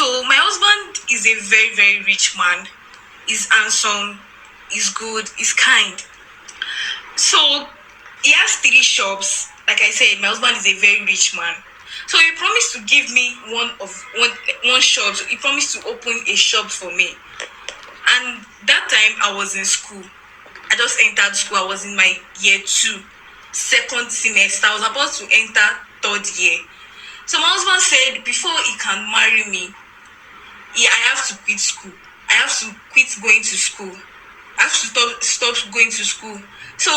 So my husband is a very, very rich man. He's handsome, he's good, he's kind. So he has 3 shops. Like I said, my husband is a very rich man. So he promised to give me one shop. So he promised to open a shop for me. And that time I was in school. I just entered school. I was in my year 2, second semester. I was about to enter third year. So my husband said before he can marry me, I have to quit school. I have to quit going to school. I have to stop going to school. So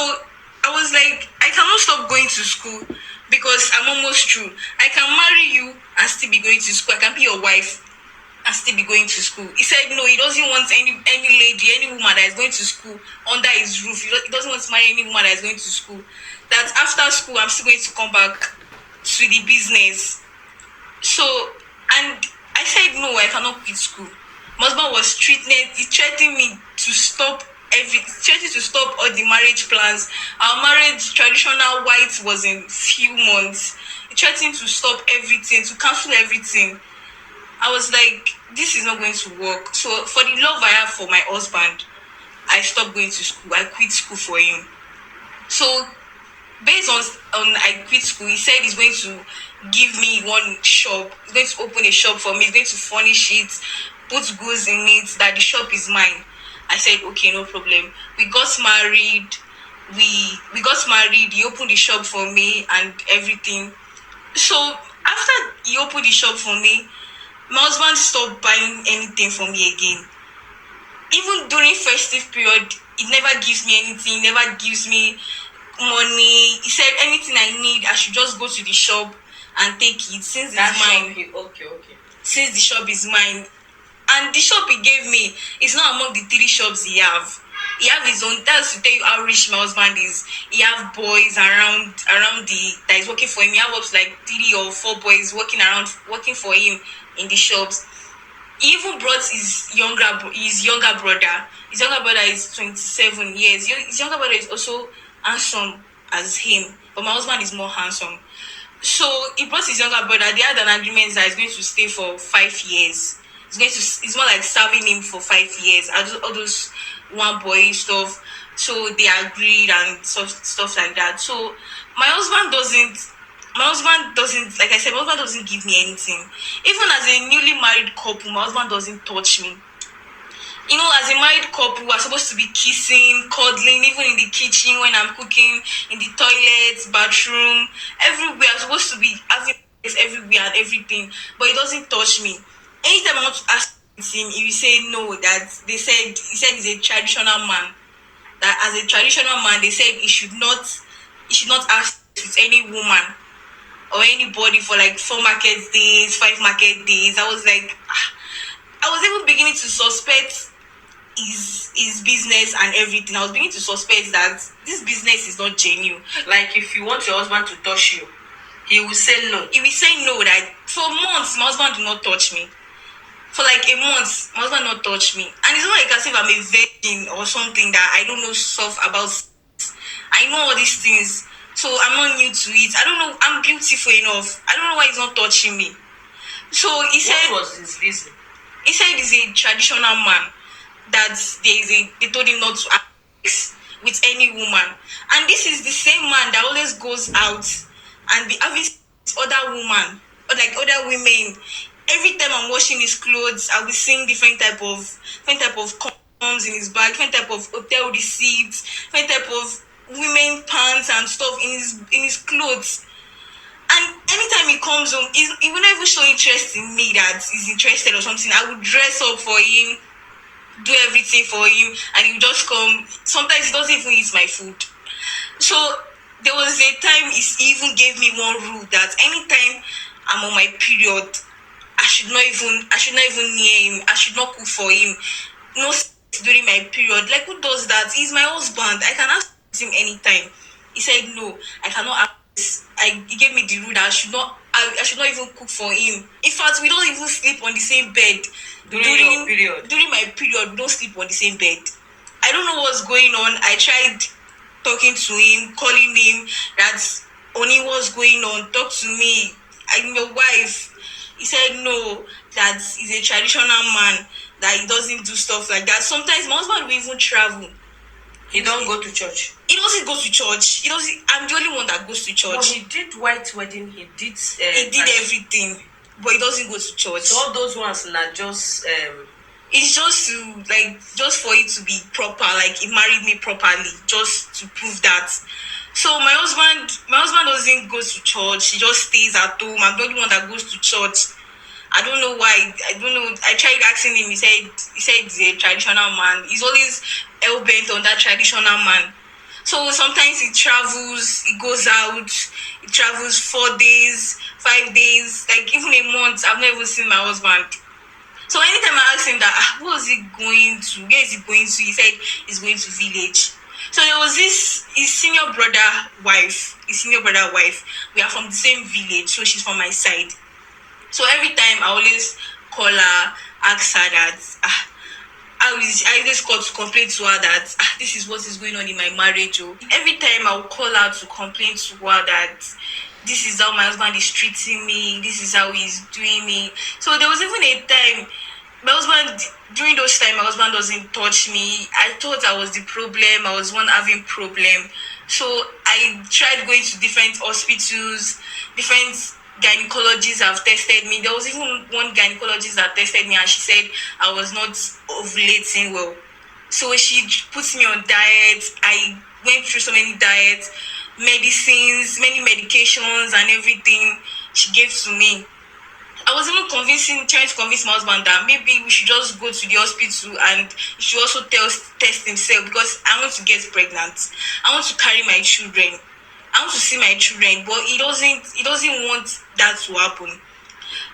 I was like, I cannot stop going to school because I'm almost through. I can marry you and still be going to school. I can be your wife and still be going to school. He said no, he doesn't want any lady, any woman that is going to school under his roof. He doesn't want to marry any woman that is going to school. That after school, I'm still going to come back to the business. So, and I said no, I cannot quit school. My husband was threatening me to stop threatening to stop all the marriage plans. Our marriage, traditional white, was in few months. He threatened to stop everything, to cancel everything. I was like, this is not going to work. So for the love I have for my husband, I stopped going to school. I quit school for him. So based on I quit school, he said he's going to give me one shop. He's going to open a shop for me. He's going to furnish it, put goods in it, that the shop is mine. I said, okay, no problem. We got married. We got married. He opened the shop for me and everything. So after he opened the shop for me, my husband stopped buying anything for me again. Even during festive period, he never gives me anything, never gives me money. He said anything I need, I should just go to the shop and take it since it's mine. Okay. Since the shop is mine. And the shop he gave me is not among the 3 shops he have. He have his own. That's to tell you how rich my husband is. He have boys around that is working for him. He have up to like 3 or 4 boys working for him in the shops. He even brought his younger brother. His younger brother is 27 years. His younger brother is also handsome as him, but my husband is more handsome. So he brought his younger brother. They had an agreement that he's going to stay for 5 years. It's more like serving him for 5 years. All those one boy stuff. So they agreed and stuff like that. So my husband doesn't, like I said, my husband doesn't give me anything. Even as a newly married couple, my husband doesn't touch me. You know, as a married couple, we're supposed to be kissing, cuddling, even in the kitchen when I'm cooking, in the toilets, bathroom, everywhere. I'm supposed to be having sex everywhere and everything, but he doesn't touch me. Anytime I want to ask him, he will say no. That he said he's a traditional man. That as a traditional man, they said he should not ask with any woman or anybody for like 4 market days, 5 market days. I was like, I was even beginning to suspect his business and everything. I was beginning to suspect that this business is not genuine. Like if you want your husband to touch you, he will say no. He will say no. That for months, my husband did not touch me. For like a month, my husband not touch me. And it's not like as if I'm a virgin or something that I don't know stuff about. I know all these things. So I'm not new to it. I don't know. I'm beautiful enough. I don't know why he's not touching me. So he said... What was his reason? He said he's a traditional man. That they told him not to have sex with any woman. And this is the same man that always goes out and be having sex with other women. Or like other women. Every time I'm washing his clothes, I'll be seeing different type of condoms in his bag, different type of hotel receipts, different type of women pants and stuff in his clothes. And anytime he comes home, he will not even show interest in me that he's interested or something. I would dress up for him, do everything for him, and he would just come. Sometimes he doesn't even eat my food. So there was a time he even gave me one rule that anytime I'm on my period, I should not even near him. I should not cook for him. No sex during my period. Like, who does that? He's my husband. I can ask him anytime. He said no, I cannot ask. He gave me the rule that I should not even cook for him. In fact, we don't even sleep on the same bed. During your period? During my period, we don't sleep on the same bed. I don't know what's going on. I tried talking to him, calling him, that only what's going on, talk to me. I'm your wife. He said no, that he's a traditional man, that he doesn't do stuff like that. Sometimes my husband will even travel. He don't go to church. He doesn't go to church. He doesn't. I'm the only one that goes to church. But he did white wedding. He did. He did everything, but he doesn't go to church. So all those ones are just. It's just to just for it to be proper. Like he married me properly, just to prove that. So my husband doesn't go to church. He just stays at home. I'm the only one that goes to church. I don't know why. I don't know. I tried asking him. He said he's a traditional man. He's always hell bent on that traditional man. So sometimes he travels. He goes out. He travels 4 days, 5 days, like even a month. I've never seen my husband. So anytime I asked him that, what is he going to? Where is he going to? He said he's going to village. So there was his senior brother wife. We are from the same village, so she's from my side. So every time I always call her, ask her that I always call to complain to her that this is what is going on in my marriage. Oh. Every time I'll call her to complain to her that this is how my husband is treating me, this is how he's doing me. So there was even a time during those times my husband doesn't touch me. I thought I was the problem. I was one having problem. So I tried going to different hospitals, different gynecologists have tested me. There was even one gynecologist that tested me and she said I was not ovulating well. So she put me on diet. I went through so many diets, medicines, many medications and everything she gave to me. I was even trying to convince my husband that maybe we should just go to the hospital and he should also test himself because I want to get pregnant. I want to carry my children. I want to see my children, but he doesn't want that to happen.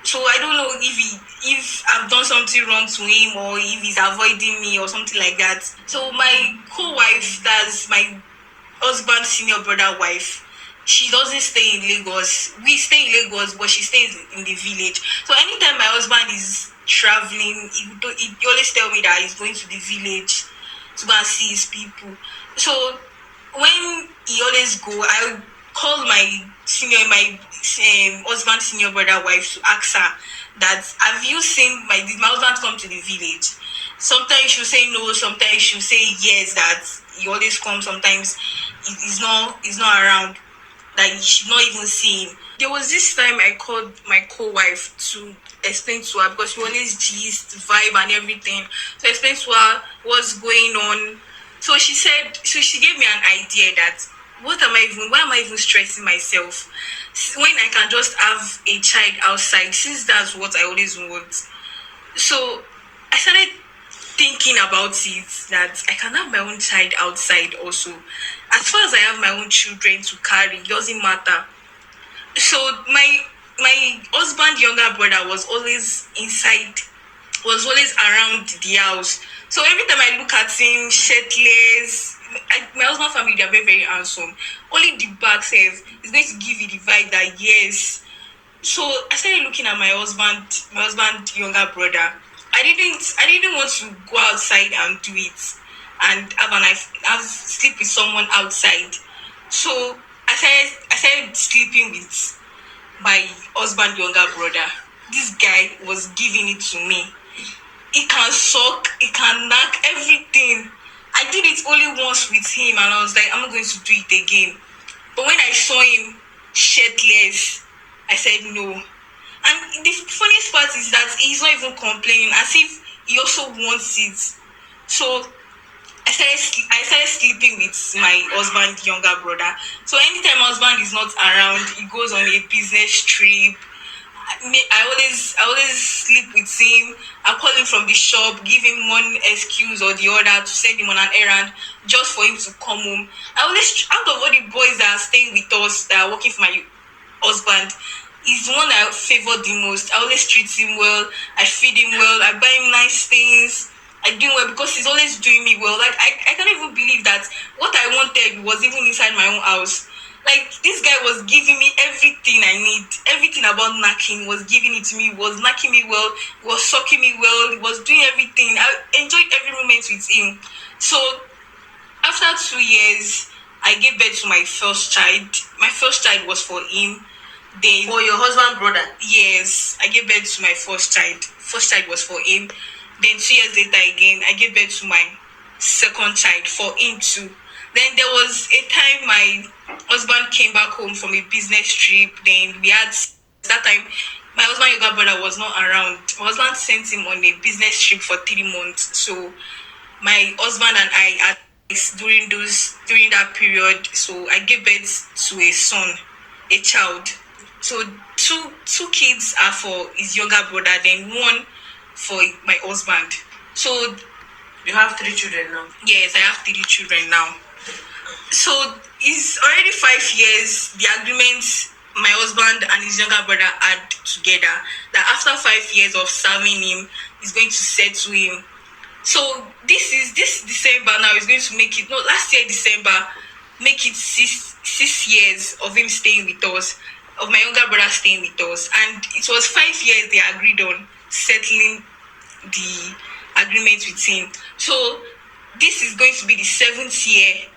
So I don't know if I've done something wrong to him or if he's avoiding me or something like that. So my co-wife, that's my husband's senior brother wife, she doesn't stay in Lagos. We stay in Lagos, but she stays in the village. So anytime my husband is traveling, he always tell me that he's going to the village to go and see his people. So when he always go, I call my husband's senior brother wife to ask her that have you seen did my husband come to the village? Sometimes she'll say no, sometimes she'll say yes, that he always comes, sometimes he's not around, that you should not even see him. There was this time I called my co-wife to explain to her because we always gist, vibe and everything. So I explained to her what's going on. So she gave me an idea that why am I even stressing myself when I can just have a child outside, since that's what I always want. So I started thinking about it, that I can have my own child outside also. As far as I have my own children to carry, it doesn't matter. So my husband's younger brother was always around the house. So every time I look at him shirtless, my husband's family, they are very, very handsome. Only the back says is going to give you the vibe that yes. So I started looking at my husband's younger brother. I didn't want to go outside and do it and have sleep with someone outside. So I started sleeping with my husband's younger brother. This guy was giving it to me. He can suck, he can knock everything. I did it only once with him and I was like, I'm not going to do it again. But when I saw him shirtless, I said no. And the funniest part is that he's not even complaining, as if he also wants it. So I started sleeping with my husband's younger brother. So anytime my husband is not around, he goes on a business trip. I always sleep with him. I call him from the shop, give him one excuse or the other to send him on an errand just for him to come home. I always, out of all the boys that are staying with us, that are working for my husband, he's the one I favor the most. I always treat him well. I feed him well. I buy him nice things. I do well because he's always doing me well. Like I can't even believe that what I wanted was even inside my own house. Like this guy was giving me everything I need. Everything about knacking was giving it to me. He was knacking me well. He was sucking me well. He was doing everything. I enjoyed every moment with him. So after 2 years, I gave birth to my first child. My first child was for him. Then For your husband brother. yes, I gave birth to my first child. First child was for him. Then 2 years later again, I gave birth to my second child for him too. Then there was a time my husband came back home from a business trip. Then we had that time my husband younger brother was not around. My husband sent him on a business trip for 3 months. So my husband and I had sex during that period. So I gave birth to a son, a child. So two kids are for his younger brother, then one for my husband. So You have 3 children now. yes, I have 3 children now. So it's already 5 years. The agreement my husband and his younger brother had together that after 5 years of serving him, he's going to settle him. So this December now is going to make it, no, last year December make it 6 years of him staying with us, of my younger brother staying with us, and it was 5 years they agreed on settling the agreement with him. So this is going to be the 7th year,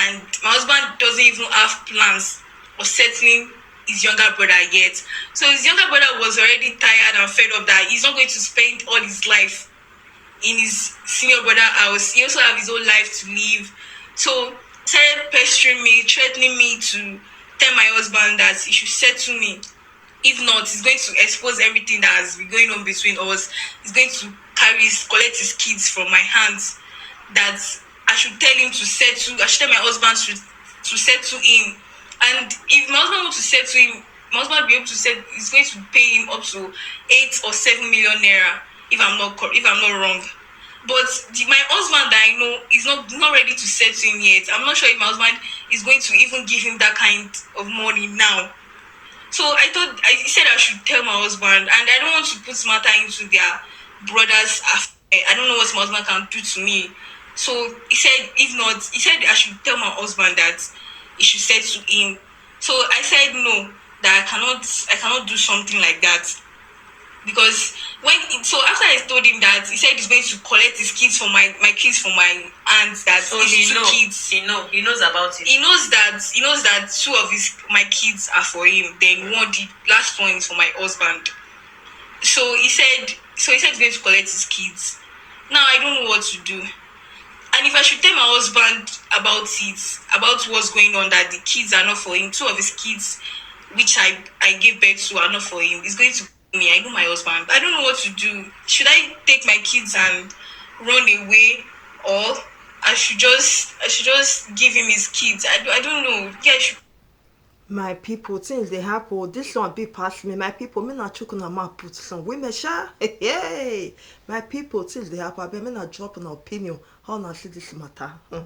and my husband doesn't even have plans of settling his younger brother yet. So his younger brother was already tired and fed up that he's not going to spend all his life in his senior brother house. He also have his own life to live. So started pestering me, threatening me to tell my husband that he should settle me. If not, he's going to expose everything that has been going on between us. He's going to collect his kids from my hands. That I should tell him to settle. I should tell my husband to settle him. And if my husband wants to settle him, my husband will be able to say he's going to pay him up to 8 or 7 million naira. If I'm not wrong. But my husband that I know is not ready to settle him yet. I'm not sure if my husband is going to even give him that kind of money now. So he said I should tell my husband, and I don't want to put matter into their brother's affair. I don't know what my husband can do to me. So he said if not, he said I should tell my husband that he should settle him. So I said no, that I cannot do something like that. Because so after I told him that, he said he's going to collect his kids from my kids from my aunts. That So his he two knows. kids. He knows about it. He knows that two of my kids are for him. Then the last one is for my husband. So he said he's going to collect his kids. Now I don't know what to do. And if I should tell my husband about it, about what's going on, that the kids are not for him, two of his kids, which I gave birth to, are not for him, he's going to me. I know my husband. I don't know what to do. Should I take my kids and run away, or I should just give him his kids? I don't know. Yeah, My people, things they happen. This one be past me. My people, me not choking on my put some women sha. Hey, my people, things they happen. I be me not drop an opinion. How not see this matter.